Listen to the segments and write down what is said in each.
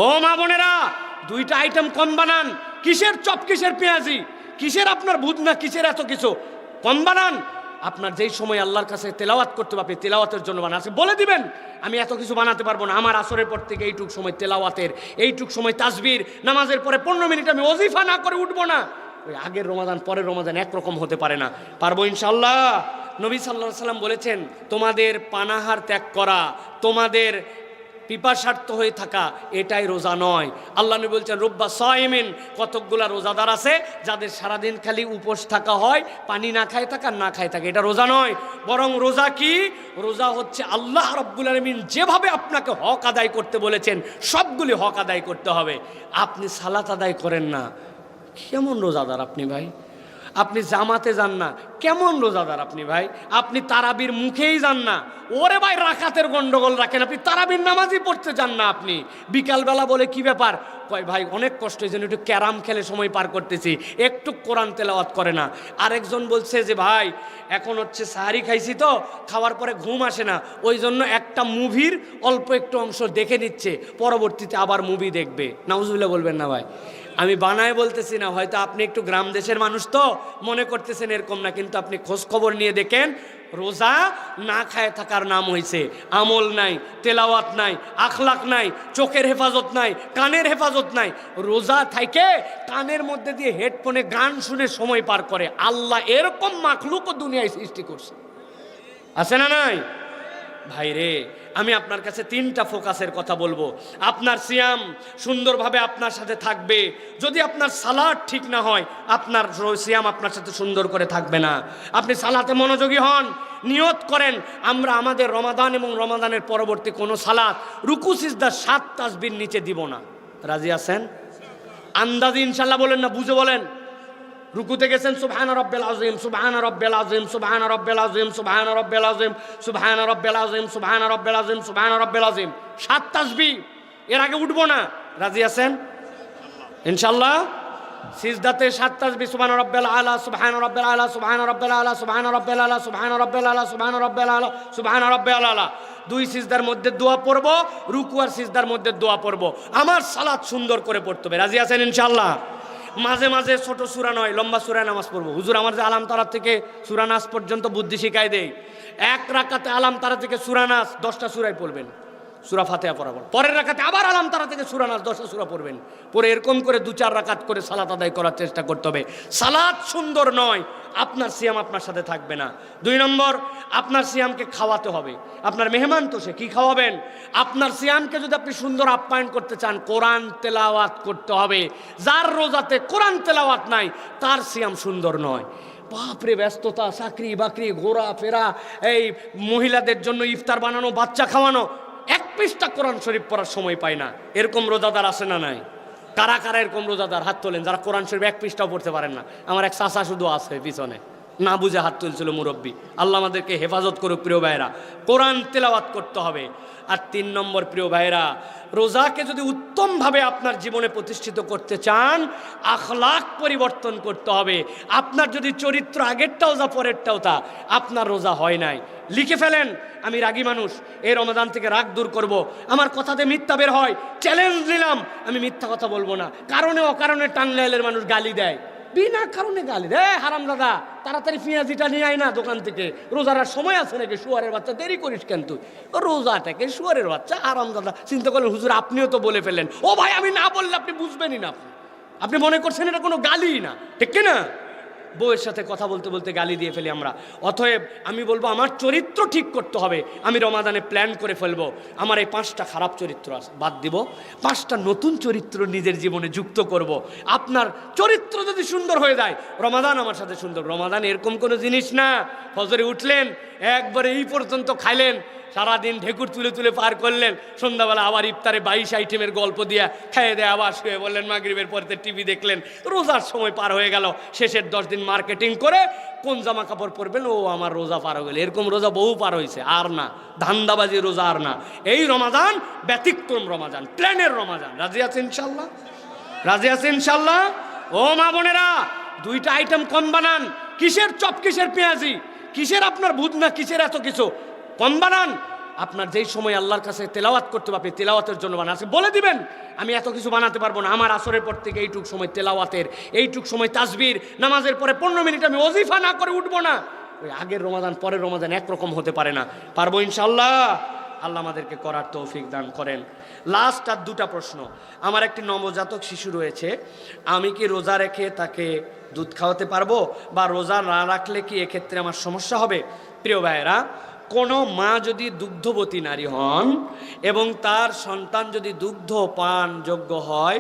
ও মা বোনেরা, দুইটা আইটেম কম বানান। কিসের চপ, কিসের পেঁয়াজি, কিসের আপনার ভূত না কিসের এত কিছু, কম বানান। আপনার যেই সময় আল্লাহর কাছে তেলাওয়াত করতে হবে, আপনি তেলাওয়াতের জন্য বানান। বলে দিবেন আমি এত কিছু বানাতে পারবো না, আমার আসরের পর থেকে এইটুক সময় তেলাওয়াতের, এইটুক সময় তাসবির, নামাজের পরে 15 মিনিট আমি ওজিফা না করে উঠবো না। ওই আগের রমাদান পরের রমাদান একরকম হতে পারে না। পারবো ইনশাল্লাহ। নবী সাল্লাল্লাহু আলাইহি সাল্লাম বলেছেন, তোমাদের পানাহার ত্যাগ করা, তোমাদের পিপাসার্থ হয়ে থাকা, এটাই রোজা নয়। আল্লাহ নবী বলছেন, রুব্বা সাইমিন, কতকগুলা রোজাদার আছে যাদের সারাদিন খালি উপোস থাকা হয়, পানি না খায় থাকা, না খায় থাকে, এটা রোজা নয়। বরং রোজা কি? রোজা হচ্ছে আল্লাহ রাব্বুল আলামিন যেভাবে আপনাকে হক আদায় করতে বলেছেন সবগুলি হক আদায় করতে হবে। আপনি সালাত আদায় করেন না, কেমন রোজাদার আপনি ভাই? আপনি জামাতে যান না, কেমন রোজাদার আপনি ভাই? আপনি তারাবির মুখেই যান না, ওরে ভাই রাকাতের গন্ডগোল রাখেন। আপনি তারাবির নামাজই পড়তে যান না, আপনি বিকালবেলা বলে কি ব্যাপার কয়, ভাই অনেক কষ্ট হয়েছে, একটু ক্যারাম খেলে সময় পার করতেছি, একটু কোরআন তেলাওয়াত করে না। আরেকজন বলছে যে ভাই এখন হচ্ছে সাহারি খাইছি তো, খাওয়ার পরে ঘুম আসে না, ওই জন্য একটা মুভির অল্প একটু অংশ দেখে নিচ্ছে, পরবর্তীতে আবার মুভি দেখবে। নাউজুবিল্লাহ বলবেন না ভাই, আমি বানায় বলতেছি না, হয়তো আপনি একটু গ্রাম দেশের মানুষ তো মনে করতেছেন এরকম না, কিন্তু আপনি খোঁজ খবর নিয়ে দেখেন, রোজা না খায় থাকার নাম হয়েছে আমল নাই, তেলাওয়াত নাই, আখলাক নাই, চোখের হেফাজত নাই, কানের হেফাজত নাই। রোজা থাকে কানের মধ্যে দিয়ে হেডফোনে গান শুনে সময় পার করে। আল্লাহ এরকম মাখলুকও দুনিয়ায় সৃষ্টি করছে, আছে না নাই? ভাই রে, আমি আপনার কাছে 3টা ফোকাসের কথা বলবো। আপনার সিয়াম সুন্দরভাবে আপনার সাথে থাকবে, যদি আপনার সালাত ঠিক না হয় আপনার সিয়াম আপনার সাথে সুন্দর করে থাকবে না। আপনি সালাতে মনোযোগী হন, নিয়ত করেন আমরা আমাদের রমাদান এবং রমাদানের পরবর্তী কোনো সালাত রুকু সিজদা 7 তাসবির নিচে দিব না। রাজি আছেন? আন্দাজি ইনশাল্লাহ বলেন না, বুঝে বলেন। রুকুতে গেছেন সুবহান রাব্বিল আযীম, সুবহান রাব্বিল আযীম, সুবহান রাব্বিল আযীম, সুবহান রাব্বিল আযীম, সুবহান রাব্বিল আযীম, সুবহান রাব্বিল আযীম, সুবহান রাব্বিল আযীম, 7 তাসবিহ। এর আগে উঠবো না। রাজি আছেন ইনশাআল্লাহ? সিজদাতে 7 তাসবিহ, সুবহান রাব্বিল আলা, সুবহান রাব্বিল আলা, সুবহান রাব্বিল আলা, সুবহান রাব্বিল আলা, সুবহান রাব্বিল আলা, সুবহান রাব্বিল আলা, সুবহান রাব্বিল আলা। 2 সিজদার মধ্যে দোয়া পড়ব, রুকু আর সিজদার মধ্যে দোয়া পড়ব। আমার সালাত সুন্দর করে পড়তে হবে। রাজি আছেন ইনশাআল্লাহ? মাঝে মাঝে ছোট সূরা নয়, লম্বা সূরায় নামাজ পড়বো। হুজুর আমার যে আলাম তারা থেকে সূরা নাস পর্যন্ত বুদ্ধি শিখাই দেয়, 1 রাকাতে আলাম তারা থেকে সূরা নাস 10টা সূরায় পড়বেন, সূরা ফাতিহা পড়াবো। পরের রাকাতে আবার আলাম তারা থেকে সূরা নাস 10টা সূরা পড়বেন, পরে এরকম করে 2-4 রাকাত করে সালাত আদায় করার চেষ্টা করতে হবে। সালাত সুন্দর নয়, আপনার সিয়াম আপনার সাথে থাকবে না। 2 নম্বর, আপনার সিয়ামকে খাওয়াতে হবে। আপনার মেহমান তো সে, কি খাওয়াবেন? আপনার সিয়ামকে যদি আপনি সুন্দর আপ্যায়ন করতে চান, কোরআন তেলাওয়াত করতে হবে। যার রোজাতে কোরআন তেলাওয়াত নাই তার সিয়াম সুন্দর নয়। বাপরে ব্যস্ততা, চাকরি বাকরি, ঘোরা ফেরা, এই মহিলাদের জন্য ইফতার বানানো, বাচ্চা খাওয়ানো, 1 পৃষ্ঠা কোরআন শরীফ পড়ার সময় পায় না। এরকম রোজাদার আছে না নাই? কারা কারা এরকম রোজাদার হাত তোলেন যারা কোরআন শরীফ 1 পৃষ্ঠাও পড়তে পারেন না? আমার এক চাচা শুধু আছে পিছনে, না বুঝে হাত তুলছিল মুরব্বী। আল্লাহ আমাদেরকে হেফাজত করুক। প্রিয় ভাইরা, কোরআন তেলাওয়াত করতে হবে। আর 3 নম্বর প্রিয় ভাইরা, রোজাকে যদি উত্তমভাবে আপনার জীবনে প্রতিষ্ঠিত করতে চান, আখলাক পরিবর্তন করতে হবে। আপনার যদি চরিত্র আগেরটাও যা পরেরটাও তা, আপনার রোজা হয় নাই। লিখে ফেলেন, আমি রাগী মানুষ, এই রমাদান থেকে রাগ দূর করব। আমার কথাতে মিথ্যা বের হয়, চ্যালেঞ্জ নিলাম, আমি মিথ্যা কথা বলবো না। কারণে অকারণে টানলে এলের মানুষ গালি দেয়, বিনা কারণে গালি দেয়। হারাম দাদা, তাড়াতাড়ি পেঁয়াজিটা নিয়ে আয় না দোকান থেকে, রোজার আর সময় আছে নাকি? শুয়ারের বাচ্চা, দেরি করিস কেন তুই? রোজাটাকে শুয়ারের বাচ্চা, হারাম দাদা। চিন্তা করলেন হুজুর আপনিও তো বলে ফেললেন। ও ভাই, আমি না বললে আপনি বুঝবেনই না, আপনি মনে করছেন এটা কোনো গালি না, ঠিক কিনা? বউয়ের সাথে কথা বলতে বলতে গালি দিয়ে ফেলি আমরা। অতএব আমি বলবো আমার চরিত্র ঠিক করতে হবে। আমি রমাদানে প্ল্যান করে ফেলবো, আমার এই 5টা খারাপ চরিত্র আছে বাদ দিব, 5টা নতুন চরিত্র নিজের জীবনে যুক্ত করব। আপনার চরিত্র যদি সুন্দর হয়ে যায়, রমাদান আমার সাথে সুন্দর। রমাদান এরকম কোনো জিনিস না, ফজরে উঠলেন একবারে এই পর্যন্ত খাইলেন, সারাদিন ঢেকুর তুলে তুলে পার করলেন, সন্ধ্যাবেলা আবার ইফতারে 22 আইটেমের গল্প দিয়া খেয়ে দেয়, আবার শুয়ে বললেন, মাগরিবের পরে টিভি দেখলেন, রোজার সময় পার হয়ে গেল। শেষের 10 দিন মার্কেটিং করে কোন জামা কাপড় পরবেন, ও আমার রোজা পার হয়ে গেল। এরকম রোজা বহু পার হয়েছে, আর না, ধান্দাবাজি রোজা আর না। এই রমাদান ব্যতিক্রম রমাদান, প্ল্যানের রমাদান। রাজি আছে ইনশাল্লাহ? রাজি আছে ইনশাল্লাহ? ও মা বোনেরা, 2টা আইটেম কম বানান। কিসের চপ, কিসের পেঁয়াজি, কিসের আপনার ভূত না কিসের এত কিছু, কম বানান। আপনার যেই সময় আল্লাহর কাছে তেলাওয়াত করতে হবে আপনি তেলাওয়াতের জন্য বানান। আজকে বলে দিবেন আমি এত কিছু বানাতে পারবো না, আমার আসরের পর থেকে এইটুক সময় তেলাওয়াতের, এইটুক সময় তাসবির, নামাজের পরে 15 মিনিট আমি ওজিফা না করে উঠবো না। ওই আগের রমাদান পরের রমাদান একরকম হতে পারে না। পারবো ইনশাআল্লাহ? আল্লাহ আমাদেরকে করার তৌফিক দান করেন। লাস্ট আর দুটা প্রশ্ন। আমার একটি নবজাতক শিশু রয়েছে, আমি কি রোজা রেখে তাকে দুধ খাওয়াতে পারবো, বা রোজা না রাখলে কি এক্ষেত্রে আমার সমস্যা হবে? প্রিয় ভাইয়েরা, কোনো মা যদি দুগ্ধবতী নারী হন এবং তার সন্তান যদি দুগ্ধ পান যোগ্য হয়,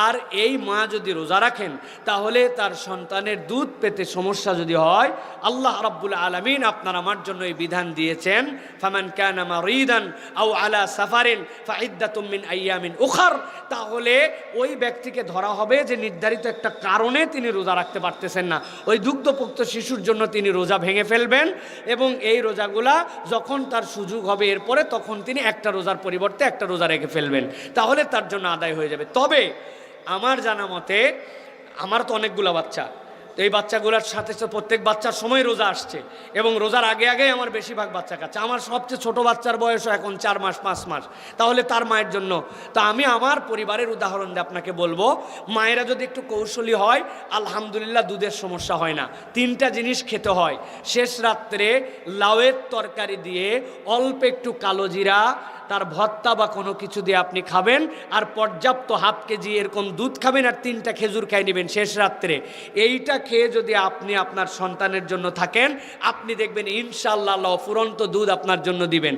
আর এই মা যদি রোজা রাখেন, তাহলে তার সন্তানের দুধ পেতে সমস্যা যদি হয়, আল্লাহ রাব্বুল আলামিন আপনার আমার জন্য এই বিধান দিয়েছেন, ফামান কানা মারিদান আও আলা সাফারিন ফাইদ্দাতুম মিন আইয়ামিন উখার। তাহলে ওই ব্যক্তিকে ধরা হবে যে নির্ধারিত একটা কারণে তিনি রোজা রাখতে পারতেছেন না, ওই দুগ্ধপুক্ত শিশুর জন্য তিনি রোজা ভেঙে ফেলবেন, এবং এই রোজাগুলা যখন তার সুযোগ হবে এরপরে তখন তিনি একটা রোজার পরিবর্তে একটা রোজা রেখে ফেলবেন, তাহলে তার জন্য আদায় হয়ে যাবে। তবে আমার জানা মতে, আমার তো অনেকগুলো বাচ্চা, তো এই বাচ্চাগুলোর সাথে সাথে প্রত্যেক বাচ্চার সময় রোজা আসছে, এবং রোজার আগে আগেই আমার বেশিরভাগ বাচ্চা কাছে। আমার সবচেয়ে ছোট বাচ্চার বয়সও এখন 4 মাস 5 মাস, তাহলে তার মায়ের জন্য। তো আমি আমার পরিবারের উদাহরণ দিয়ে আপনাকে বলবো, মায়েরা যদি একটু কৌশলী হয়, আলহামদুলিল্লাহ দুধের সমস্যা হয় না। 3টা জিনিস খেতে হয়। শেষ রাত্রে লাউয়ের তরকারি দিয়ে অল্প একটু কালো জিরা, তার ভর্তা বা কোনো কিছু দিয়ে আপনি খাবেন, আর পর্যাপ্ত হাফ কেজি এরকম দুধ খাবেন, আর 3টা খেজুর খাই নেবেন শেষ রাত্রে। এইটা খেয়ে যদি আপনি আপনার সন্তানের জন্য থাকেন, আপনি দেখবেন ইনশাআল্লাহ আল্লাহ ফুরন্ত দুধ আপনার জন্য দিবেন।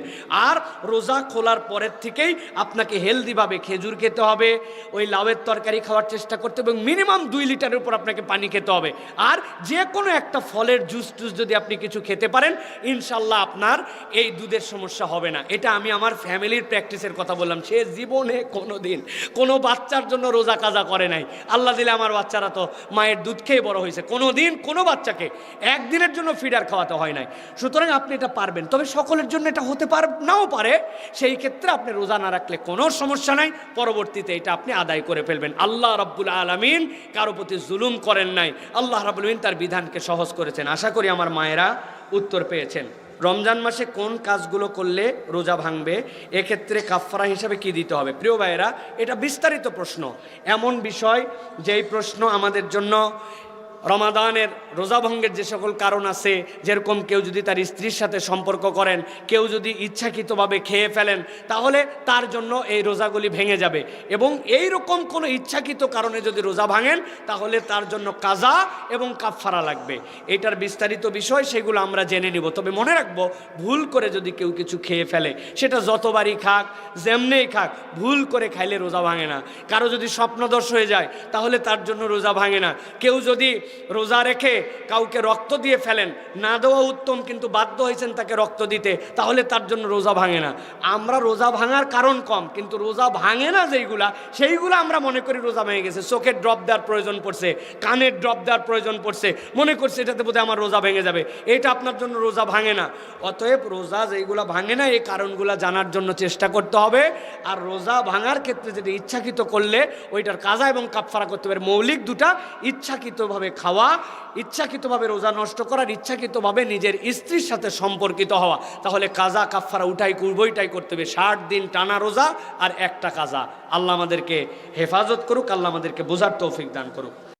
আর রোজা খোলার পরের থেকেই আপনাকে হেলদিভাবে খেজুর খেতে হবে, ওই লাউয়ের তরকারি খাওয়ার চেষ্টা করতে হবে, এবং মিনিমাম 2 লিটারের উপর আপনাকে পানি খেতে হবে। আর যে কোনো একটা ফলের জুস টুস যদি আপনি কিছু খেতে পারেন, ইনশাআল্লাহ আপনার এই দুধের সমস্যা হবে না। এটা আমি আমার ফ্যামিলির প্র্যাকটিসের কথা বললাম। সে জীবনে কোনো দিন কোনো বাচ্চার জন্য রোজা কাজা করে নাই। আল্লাহ দিলে আমার বাচ্চারা তো মায়ের দুধ খেয়ে বড় হয়েছে, কোনো দিন কোনো বাচ্চাকে একদিনের জন্য ফিডার খাওয়াতে হয় নাই। সুতরাং আপনি এটা পারবেন, তবে সকলের জন্য এটা হতে নাও পারে। সেই ক্ষেত্রে আপনি রোজা না রাখলে কোনো সমস্যা নাই, পরবর্তীতে এটা আপনি আদায় করে ফেলবেন। আল্লাহ রাব্বুল আলামিন কারো প্রতি জুলুম করেন নাই, আল্লাহ রাব্বুল আলামিন তার বিধানকে সহজ করেছেন। আশা করি আমার মায়েরা উত্তর পেয়েছেন। রমজান মাসে কোন কাজগুলো করলে রোজা ভাঙবে, এক্ষেত্রে কাফফারা হিসাবে কি দিতে হবে? প্রিয় ভাইয়েরা, এটা বিস্তারিত প্রশ্ন, এমন বিষয় যেই প্রশ্ন আমাদের জন্য রমাদানের রোজা ভঙ্গের যে সকল কারণ আছে, যেরকম কেউ যদি তার স্ত্রীর সাথে সম্পর্ক করেন, কেউ যদি ইচ্ছাকৃতভাবে খেয়ে ফেলেন, তাহলে তার জন্য এই রোজাগুলি ভেঙে যাবে। এবং এই রকম কোনো ইচ্ছাকৃত কারণে যদি রোজা ভাঙেন, তাহলে তার জন্য কাজা এবং কাফফারা লাগবে। এটার বিস্তারিত বিষয় সেগুলো আমরা জেনে নিব। তবে মনে রাখবো, ভুল করে যদি কেউ কিছু খেয়ে ফেলে, সেটা যতবারই খাক যেমনেই খাক, ভুল করে খাইলে রোজা ভাঙে না। কারো যদি স্বপ্নদোষ হয়ে যায়, তাহলে তার জন্য রোজা ভাঙে না। কেউ যদি রোজা রেখে কাউকে রক্ত দিয়ে ফেলেন, না দেওয়া উত্তম কিন্তু বাধ্য হয়েছেন তাকে রক্ত দিতে, তাহলে তার জন্য রোজা ভাঙে না। আমরা রোজা ভাঙার কারণ কম, কিন্তু রোজা ভাঙে না সেইগুলো আমরা মনে করি রোজা ভেঙে গেছে। চোখের ড্রপ দেওয়ার প্রয়োজন পড়ছে, কানের ড্রপ দেওয়ার প্রয়োজন পড়ছে, মনে করছে এটাতে বোধহয় আমার রোজা ভেঙে যাবে, এটা আপনার জন্য রোজা ভাঙে না। অতএব রোজা যেইগুলো ভাঙে না, এই কারণগুলো জানার জন্য চেষ্টা করতে হবে। আর রোজা ভাঙার ক্ষেত্রে যেটা ইচ্ছাকৃত করলে ওইটার কাজা এবং কাফফারা করতে পারে। মৌলিক দুটা, ইচ্ছাকৃতভাবে খাওয়া, ইচ্ছাকৃতভাবে রোজা নষ্ট করার, ইচ্ছাকৃতভাবে নিজের স্ত্রীর সাথে সম্পর্কিত হওয়া। তাহলে কাজা কাফফারা উভয়টাই করতে হবে। 60 দিন টানা রোজা আর একটা কাজা। আল্লাহ আমাদেরকে হেফাজত করুক, আল্লাহ আমাদেরকে বোঝার তৌফিক দান করুক।